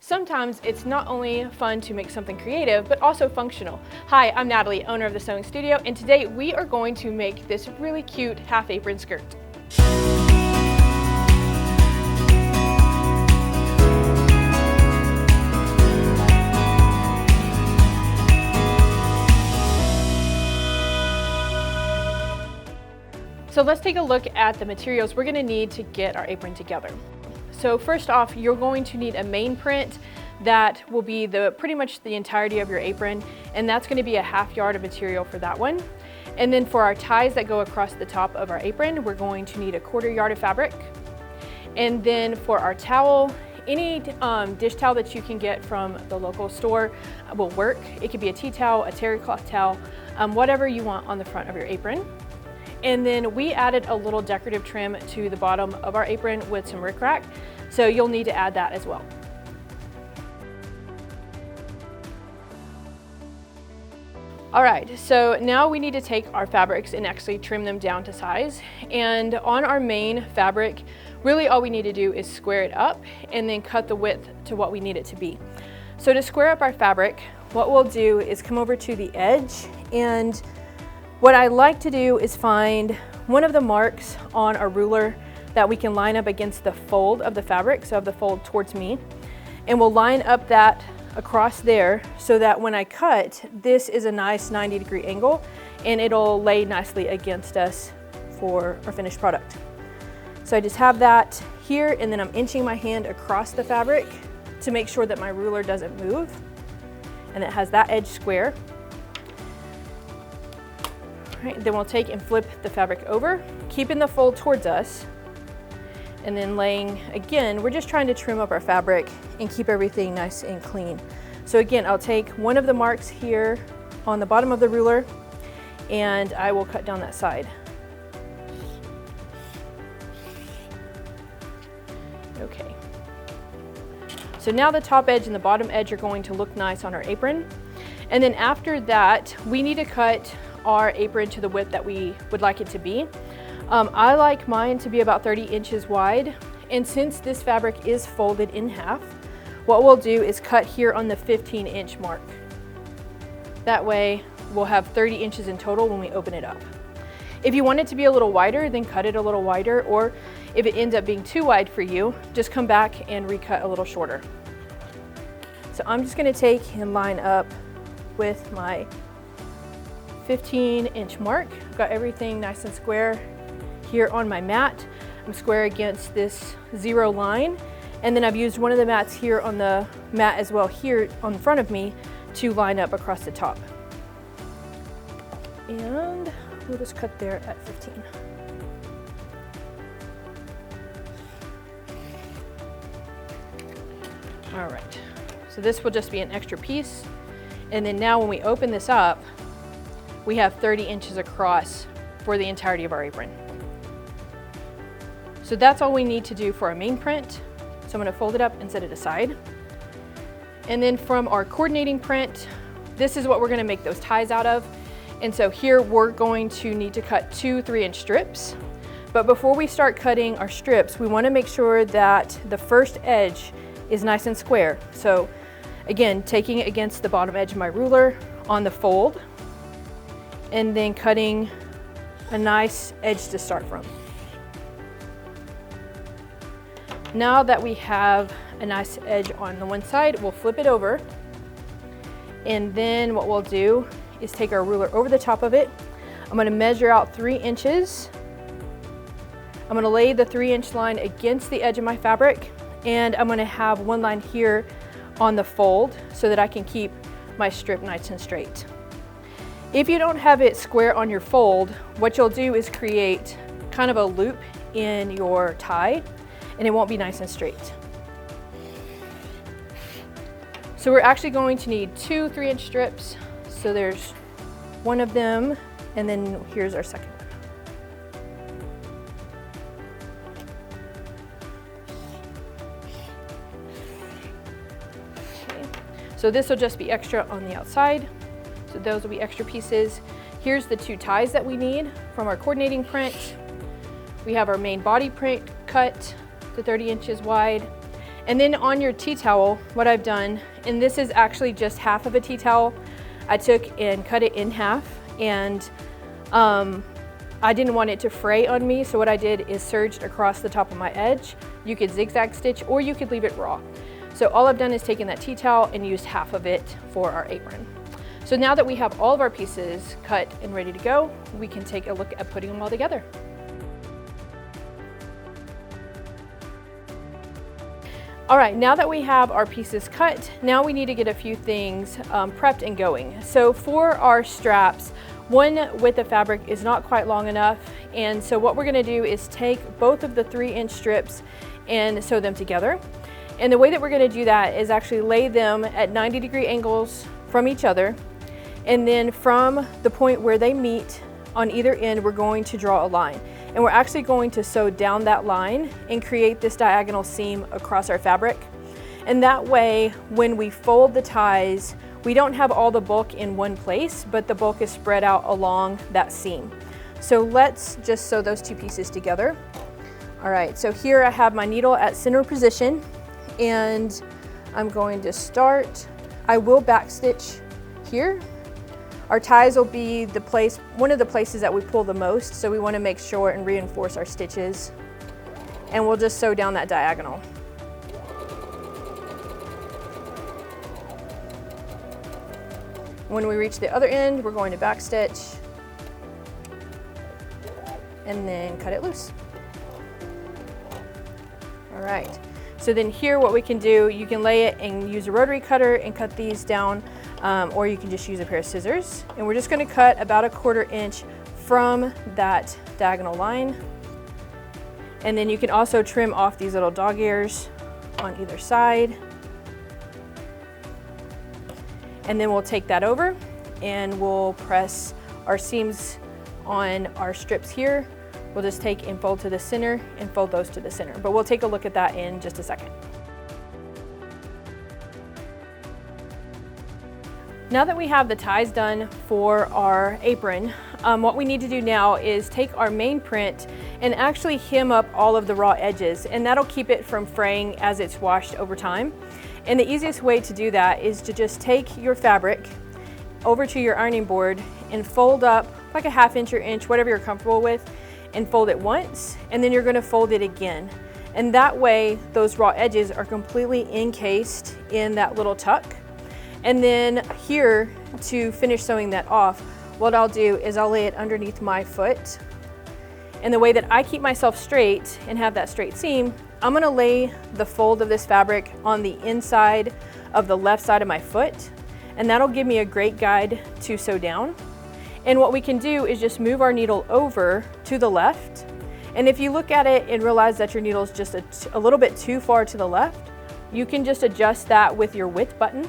Sometimes it's not only fun to make something creative, but also functional. Hi, I'm Natalie, owner of the Sewing Studio, and today we are going to make this really cute half apron skirt. So let's take a look at the materials we're going to need to get our apron together. So first off, you're going to need a main print that will be pretty much the entirety of your apron, and that's going to be a 1/2 yard of material for that one. And then for our ties that go across the top of our apron, we're going to need a 1/4 yard of fabric. And then for our towel, any dish towel that you can get from the local store will work. It could be a tea towel, a terry cloth towel, whatever you want on the front of your apron. And then we added a little decorative trim to the bottom of our apron with some rickrack, so you'll need to add that as well. All right, so now we need to take our fabrics and actually trim them down to size. And on our main fabric, really all we need to do is square it up and then cut the width to what we need it to be. So to square up our fabric, what we'll do is come over to the edge, and what I like to do is find one of the marks on a ruler that we can line up against the fold of the fabric, so I have the fold towards me, and we'll line up that across there so that when I cut, this is a nice 90-degree angle and it'll lay nicely against us for our finished product. So I just have that here, and then I'm inching my hand across the fabric to make sure that my ruler doesn't move and it has that edge square. Right, then we'll take and flip the fabric over, keeping the fold towards us, and then laying, again, we're just trying to trim up our fabric and keep everything nice and clean. So again, I'll take one of the marks here on the bottom of the ruler and I will cut down that side. Okay. So now the top edge and the bottom edge are going to look nice on our apron. And then after that, we need to cut our apron to the width that we would like it to be. I like mine to be about 30 inches wide, and since this fabric is folded in half, what we'll do is cut here on the 15-inch mark. That way we'll have 30 inches in total when we open it up. If you want it to be a little wider, then cut it a little wider, or if it ends up being too wide for you, just come back and recut a little shorter. So I'm just going to take and line up with my 15-inch mark. I've got everything nice and square here on my mat. I'm square against this 0 line, and then I've used one of the mats here on the mat as well here on the front of me to line up across the top. And we'll just cut there at 15. All right, so this will just be an extra piece, and then now when we open this up, we have 30 inches across for the entirety of our apron. So that's all we need to do for our main print. So I'm going to fold it up and set it aside. And then from our coordinating print, this is what we're going to make those ties out of. And so here we're going to need to cut 2 3-inch strips. But before we start cutting our strips, we want to make sure that the first edge is nice and square. So again, taking it against the bottom edge of my ruler on the fold, and then cutting a nice edge to start from. Now that we have a nice edge on the one side, we'll flip it over, and then what we'll do is take our ruler over the top of it. I'm going to measure out 3 inches. I'm going to lay the 3-inch line against the edge of my fabric, and I'm going to have one line here on the fold so that I can keep my strip nice and straight. If you don't have it square on your fold, what you'll do is create kind of a loop in your tie, and it won't be nice and straight. So we're actually going to need 2 3-inch strips. So there's one of them, and then here's our second one. Okay. So this will just be extra on the outside. So those will be extra pieces. Here's the 2 ties that we need from our coordinating print. We have our main body print cut to 30 inches wide. And then on your tea towel, what I've done, and this is actually just half of a tea towel, I took and cut it in half, and I didn't want it to fray on me, so what I did is serged across the top of my edge. You could zigzag stitch or you could leave it raw. So all I've done is taken that tea towel and used half of it for our apron. So now that we have all of our pieces cut and ready to go, we can take a look at putting them all together. All right, now that we have our pieces cut, now we need to get a few things prepped and going. So for our straps, one width of fabric is not quite long enough, and so what we're gonna do is take both of the 3-inch strips and sew them together. And the way that we're gonna do that is actually lay them at 90-degree angles from each other, and then from the point where they meet on either end, we're going to draw a line. And we're actually going to sew down that line and create this diagonal seam across our fabric. And that way, when we fold the ties, we don't have all the bulk in one place, but the bulk is spread out along that seam. So let's just sew those two pieces together. All right, so here I have my needle at center position, and I'm going to start. I will backstitch here. Our ties will be one of the places that we pull the most, so we want to make sure and reinforce our stitches. And we'll just sew down that diagonal. When we reach the other end, we're going to backstitch and then cut it loose. All right, so then here what we can do, you can lay it and use a rotary cutter and cut these down, or you can just use a pair of scissors. And we're just gonna cut about a 1/4 inch from that diagonal line. And then you can also trim off these little dog ears on either side. And then we'll take that over and we'll press our seams on our strips here. We'll just take and fold to the center and fold those to the center. But we'll take a look at that in just a second. Now that we have the ties done for our apron, what we need to do now is take our main print and actually hem up all of the raw edges, and that'll keep it from fraying as it's washed over time. And the easiest way to do that is to just take your fabric over to your ironing board and fold up like a 1/2 inch or inch, whatever you're comfortable with, and fold it once, and then you're gonna fold it again. And that way, those raw edges are completely encased in that little tuck. And then here, to finish sewing that off, what I'll do is I'll lay it underneath my foot. And the way that I keep myself straight and have that straight seam, I'm gonna lay the fold of this fabric on the inside of the left side of my foot, and that'll give me a great guide to sew down. And what we can do is just move our needle over to the left. And if you look at it and realize that your needle is just a little bit too far to the left, you can just adjust that with your width button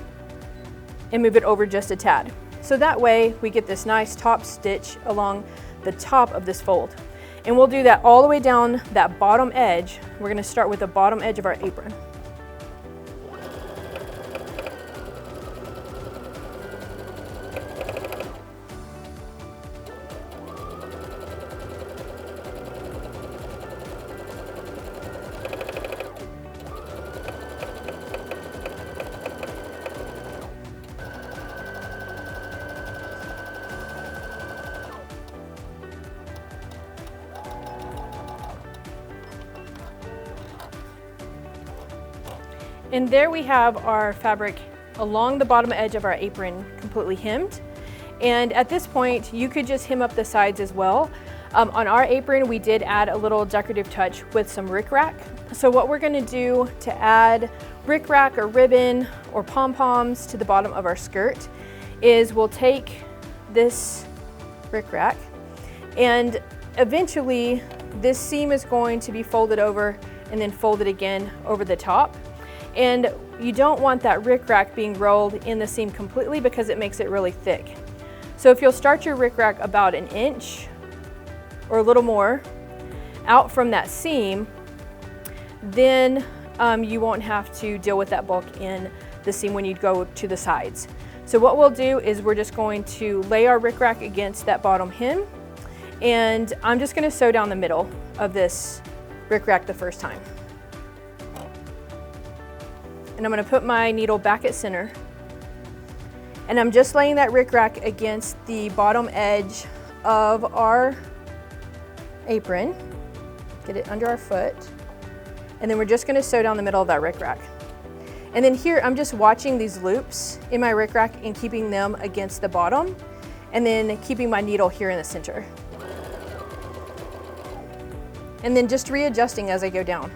and move it over just a tad. So that way we get this nice top stitch along the top of this fold. And we'll do that all the way down that bottom edge. We're gonna start with the bottom edge of our apron. And there we have our fabric along the bottom edge of our apron completely hemmed. And at this point, you could just hem up the sides as well. On our apron, we did add a little decorative touch with some rickrack. So what we're gonna do to add rickrack or ribbon or pom-poms to the bottom of our skirt is we'll take this rickrack, and eventually this seam is going to be folded over and then folded again over the top. And you don't want that rickrack being rolled in the seam completely because it makes it really thick. So if you'll start your rickrack about 1 inch or a little more out from that seam, then you won't have to deal with that bulk in the seam when you go to the sides. So what we'll do is we're just going to lay our rickrack against that bottom hem, and I'm just gonna sew down the middle of this rickrack the first time. and I'm gonna put my needle back at center. And I'm just laying that rickrack against the bottom edge of our apron. Get it under our foot. And then we're just gonna sew down the middle of that rickrack. And then here, I'm just watching these loops in my rickrack and keeping them against the bottom, and then keeping my needle here in the center. And then just readjusting as I go down.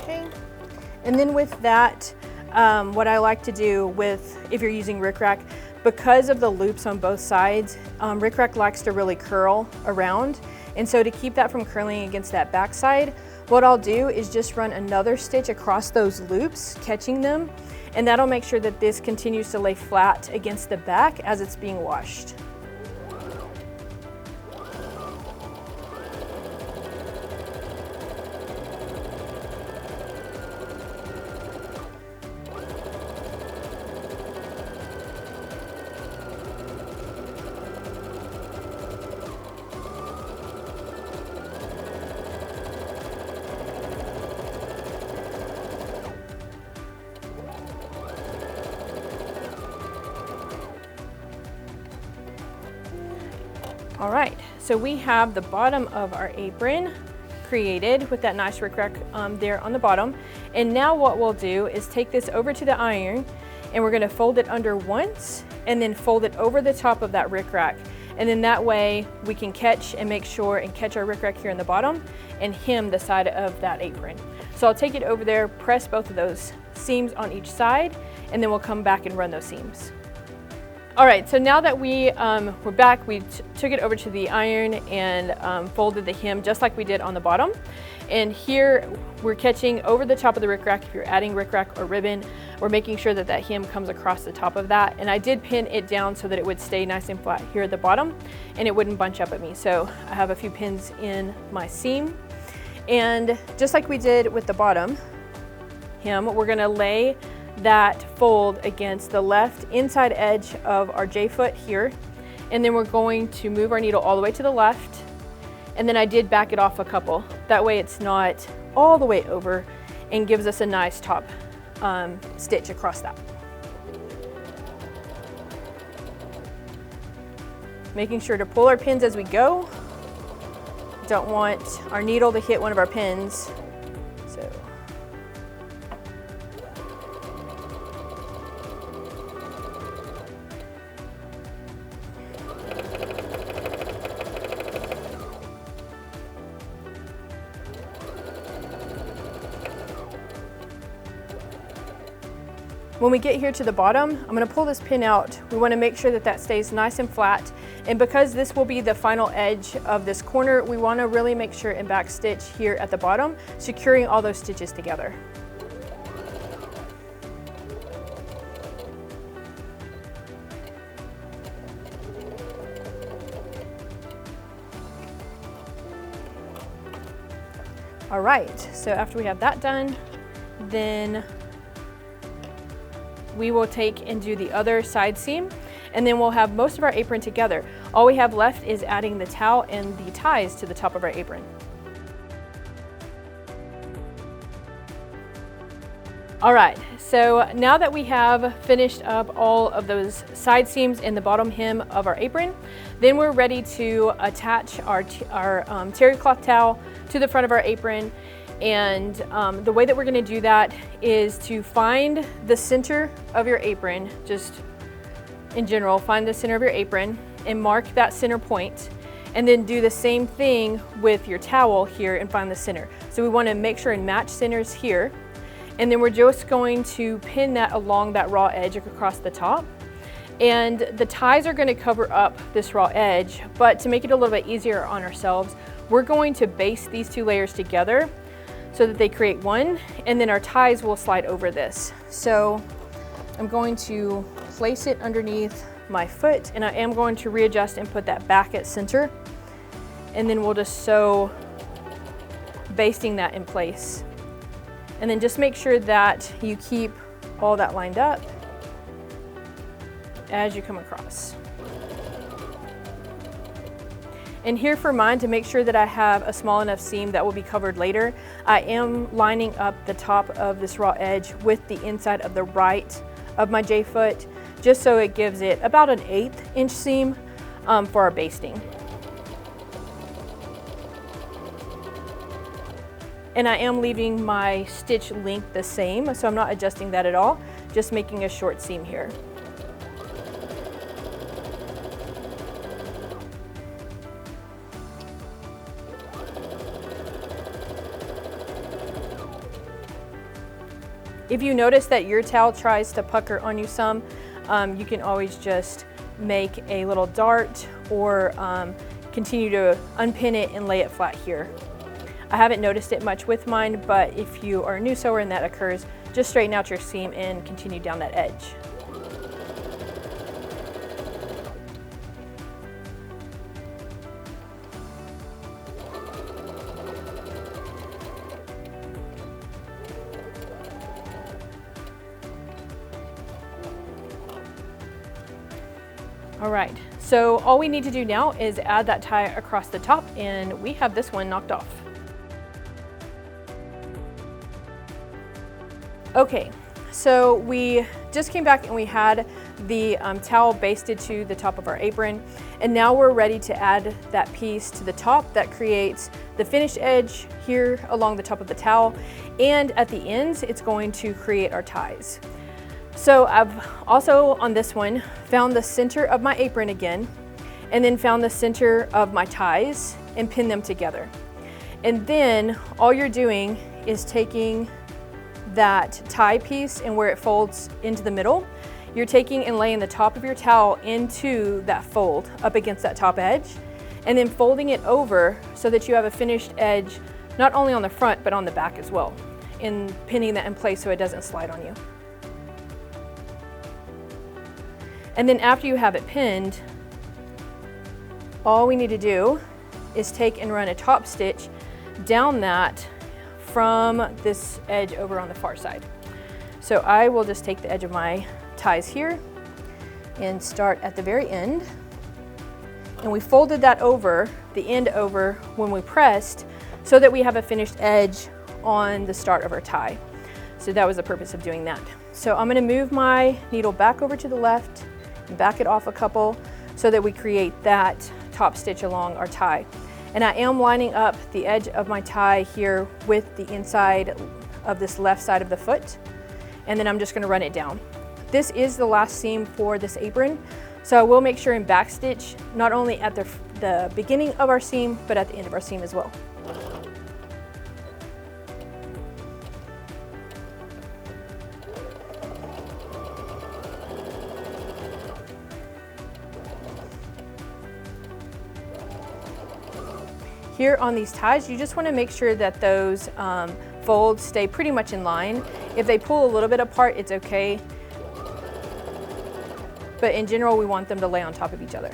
Okay. And then with that, what I like to do with, if you're using rickrack, because of the loops on both sides, rickrack likes to really curl around. And so to keep that from curling against that back side, what I'll do is just run another stitch across those loops, catching them, and that'll make sure that this continues to lay flat against the back as it's being washed. All right, so we have the bottom of our apron created with that nice rickrack there on the bottom. And now what we'll do is take this over to the iron, and we're gonna fold it under once and then fold it over the top of that rickrack. And then that way we can catch and make sure and catch our rickrack here in the bottom and hem the side of that apron. So I'll take it over there, press both of those seams on each side, and then we'll come back and run those seams. All right, so now that we're back, we took it over to the iron and folded the hem just like we did on the bottom. And here we're catching over the top of the rickrack. If you're adding rickrack or ribbon, we're making sure that that hem comes across the top of that. And I did pin it down so that it would stay nice and flat here at the bottom and it wouldn't bunch up at me. So I have a few pins in my seam. And just like we did with the bottom hem, we're gonna lay that fold against the left inside edge of our J-foot here. And then we're going to move our needle all the way to the left. And then I did back it off a couple. That way it's not all the way over and gives us a nice top stitch across that. Making sure to pull our pins as we go. Don't want our needle to hit one of our pins. So. When we get here to the bottom, I'm going to pull this pin out. We want to make sure that that stays nice and flat. And because this will be the final edge of this corner, we want to really make sure and back stitch here at the bottom, securing all those stitches together. All right, so after we have that done, then we will take and do the other side seam, and then we'll have most of our apron together. All we have left is adding the towel and the ties to the top of our apron. All right, so now that we have finished up all of those side seams in the bottom hem of our apron, then we're ready to attach our terry cloth towel to the front of our apron. And the way that we're gonna do that is to find the center of your apron, just in general, find the center of your apron and mark that center point, and then do the same thing with your towel here and find the center. So we wanna make sure and match centers here. And then we're just going to pin that along that raw edge across the top. And the ties are going to cover up this raw edge, but to make it a little bit easier on ourselves, we're going to baste these two layers together so that they create one, and then our ties will slide over this. So I'm going to place it underneath my foot, and I am going to readjust and put that back at center, and then we'll just sew, basting that in place. And then just make sure that you keep all that lined up as you come across. And here for mine, to make sure that I have a small enough seam that will be covered later, I am lining up the top of this raw edge with the inside of the right of my J-foot, just so it gives it about an 1/8 inch seam for our basting. And I am leaving my stitch length the same, so I'm not adjusting that at all, just making a short seam here. If you notice that your towel tries to pucker on you some, you can always just make a little dart or continue to unpin it and lay it flat here. I haven't noticed it much with mine, but if you are a new sewer and that occurs, just straighten out your seam and continue down that edge. All right, so all we need to do now is add that tie across the top, and we have this one knocked off. Okay, so we just came back and we had the towel basted to the top of our apron, and now we're ready to add that piece to the top that creates the finished edge here along the top of the towel, and at the ends it's going to create our ties. So I've also, on this one, found the center of my apron again, and then found the center of my ties and pinned them together. And then all you're doing is taking that tie piece, and where it folds into the middle, you're taking and laying the top of your towel into that fold up against that top edge, and then folding it over so that you have a finished edge not only on the front but on the back as well, and pinning that in place so it doesn't slide on you. And then after you have it pinned, all we need to do is take and run a top stitch down that from this edge over on the far side. So I will just take the edge of my ties here and start at the very end. And we folded that over, the end over, when we pressed, so that we have a finished edge on the start of our tie. So that was the purpose of doing that. So I'm gonna move my needle back over to the left, back it off a couple so that we create that top stitch along our tie. And I am lining up the edge of my tie here with the inside of this left side of the foot, and then I'm just going to run it down. This is the last seam for this apron, so I will make sure and backstitch not only at the beginning of our seam but at the end of our seam as well. Here on these ties, you just want to make sure that those folds stay pretty much in line. If they pull a little bit apart, it's okay. But in general, we want them to lay on top of each other.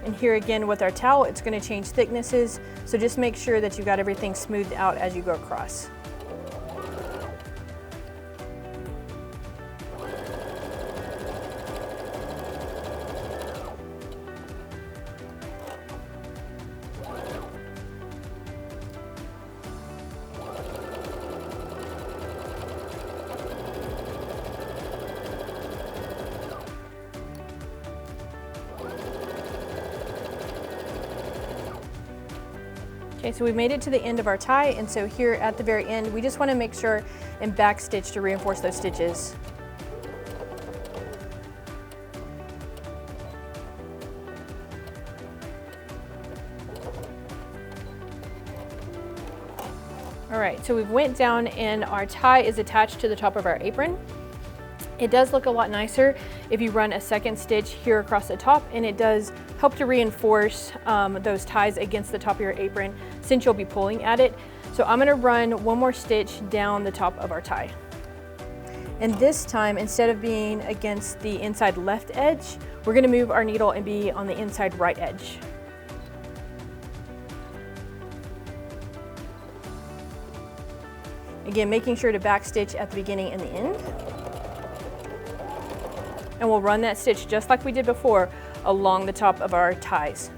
And here again with our towel, it's going to change thicknesses, so just make sure that you've got everything smoothed out as you go across. Okay, so we've made it to the end of our tie, and so here at the very end, we just want to make sure and backstitch to reinforce those stitches. All right, so we've went down and our tie is attached to the top of our apron. It does look a lot nicer if you run a second stitch here across the top, and it does help to reinforce those ties against the top of your apron since you'll be pulling at it. So I'm gonna run one more stitch down the top of our tie. And this time, instead of being against the inside left edge, we're gonna move our needle and be on the inside right edge. Again, making sure to back stitch at the beginning and the end. And we'll run that stitch just like we did before along the top of our ties.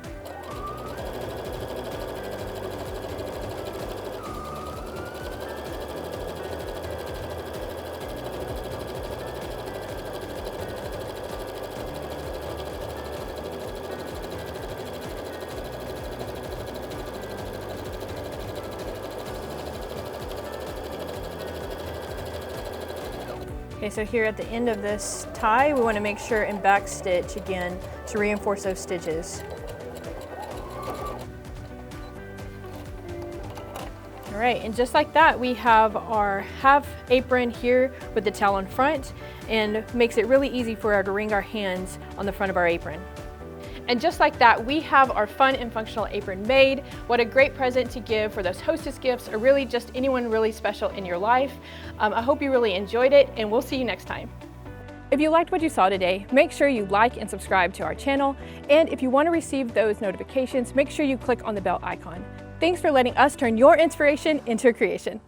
Okay, so here at the end of this tie, we want to make sure and back stitch again to reinforce those stitches. All right, and just like that, we have our half apron here with the towel in front, and makes it really easy for us to wring our hands on the front of our apron. And just like that, we have our fun and functional apron made. What a great present to give for those hostess gifts, or really just anyone really special in your life. I hope you really enjoyed it, and we'll see you next time. If you liked what you saw today, make sure you like and subscribe to our channel. And if you want to receive those notifications, make sure you click on the bell icon. Thanks for letting us turn your inspiration into a creation.